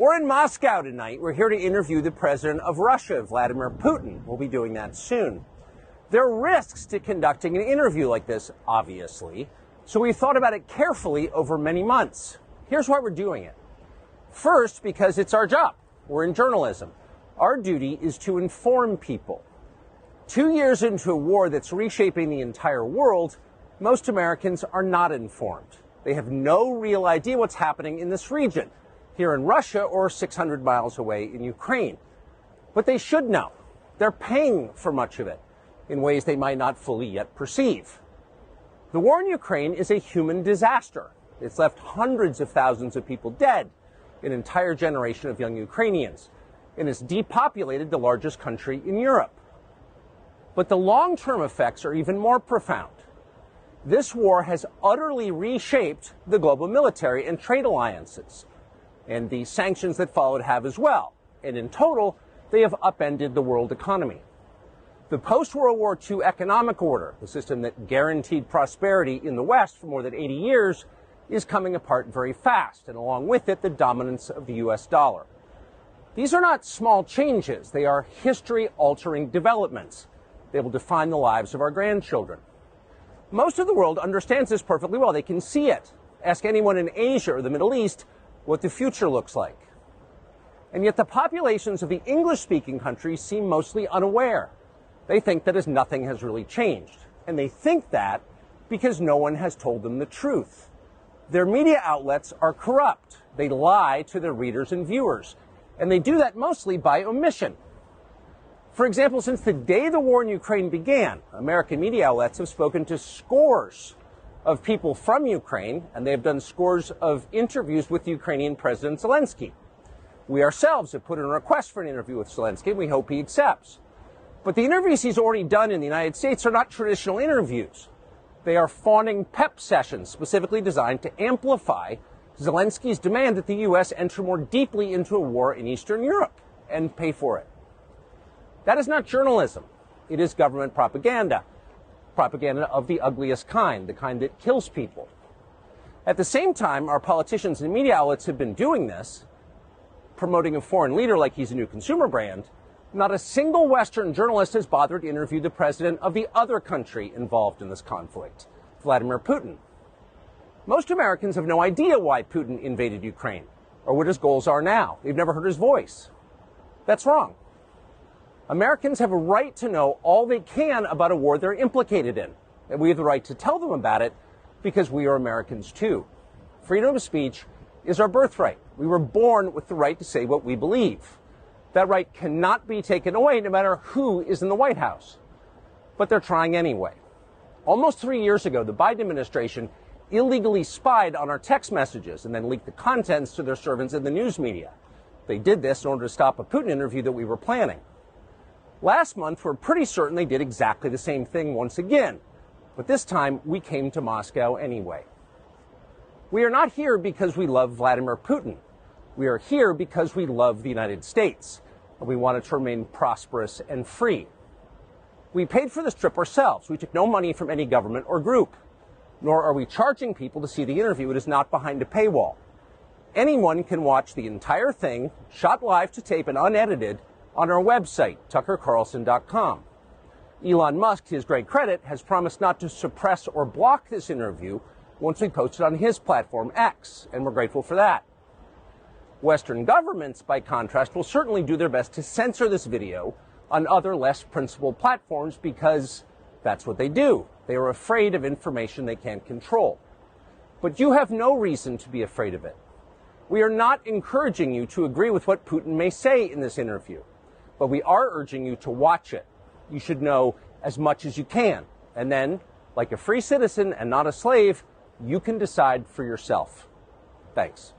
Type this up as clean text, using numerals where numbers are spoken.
We're in Moscow tonight. We're here to interview the president of Russia, Vladimir Putin. We'll be doing that soon. There are risks to conducting an interview like this, obviously, so we thought about it carefully over many months. Here's why we're doing it. First, because it's our job. We're in journalism. Our duty is to inform people. 2 years into a war that's reshaping the entire world, most Americans are not informed. They have no real idea what's happening in this region, here in Russia or 600 miles away in Ukraine. But they should know. They're paying for much of it in ways they might not fully yet perceive. The war in Ukraine is a human disaster. It's left hundreds of thousands of people dead, an entire generation of young Ukrainians, and it's depopulated the largest country in Europe. But the long-term effects are even more profound. This war has utterly reshaped the global military and trade alliances, and the sanctions that followed have as well. And in total, they have upended the world economy. The post-World War II economic order, the system that guaranteed prosperity in the West for more than 80 years, is coming apart very fast, and along with it, the dominance of the U.S. dollar. These are not small changes. They are history-altering developments. They will define the lives of our grandchildren. Most of the world understands this perfectly well. They can see it. Ask anyone in Asia or the Middle East what the future looks like. And yet the populations of the English-speaking countries seem mostly unaware. They think that as nothing has really changed. And they think that because no one has told them the truth. Their media outlets are corrupt. They lie to their readers and viewers. And they do that mostly by omission. For example, since the day the war in Ukraine began, American media outlets have spoken to scores of people from Ukraine, and they've done scores of interviews with Ukrainian President Zelensky. We ourselves have put in a request for an interview with Zelensky, and we hope he accepts. But the interviews he's already done in the United States are not traditional interviews. They are fawning pep sessions specifically designed to amplify Zelensky's demand that the U.S. enter more deeply into a war in Eastern Europe and pay for it. That is not journalism. It is government propaganda. Propaganda of the ugliest kind, the kind that kills people. At the same time, our politicians and media outlets have been doing this, promoting a foreign leader like he's a new consumer brand. Not a single Western journalist has bothered to interview the president of the other country involved in this conflict, Vladimir Putin. Most Americans have no idea why Putin invaded Ukraine or what his goals are now. They've never heard his voice. That's wrong. Americans have a right to know all they can about a war they're implicated in, and we have the right to tell them about it because we are Americans too. Freedom of speech is our birthright. We were born with the right to say what we believe. That right cannot be taken away no matter who is in the White House. But they're trying anyway. Almost 3 years ago, the Biden administration illegally spied on our text messages and then leaked the contents to their servants in the news media. They did this in order to stop a Putin interview that we were planning. Last month, we're pretty certain they did exactly the same thing once again. But this time, we came to Moscow anyway. We are not here because we love Vladimir Putin. We are here because we love the United States, and we want it to remain prosperous and free. We paid for this trip ourselves. We took no money from any government or group, nor are we charging people to see the interview. It is not behind a paywall. Anyone can watch the entire thing, shot live to tape and unedited, on our website, tuckercarlson.com. Elon Musk, to his great credit, has promised not to suppress or block this interview once we post it on his platform, X, and we're grateful for that. Western governments, by contrast, will certainly do their best to censor this video on other less principled platforms because that's what they do. They are afraid of information they can't control. But you have no reason to be afraid of it. We are not encouraging you to agree with what Putin may say in this interview, but we are urging you to watch it. You should know as much as you can. And then, like a free citizen and not a slave, you can decide for yourself. Thanks.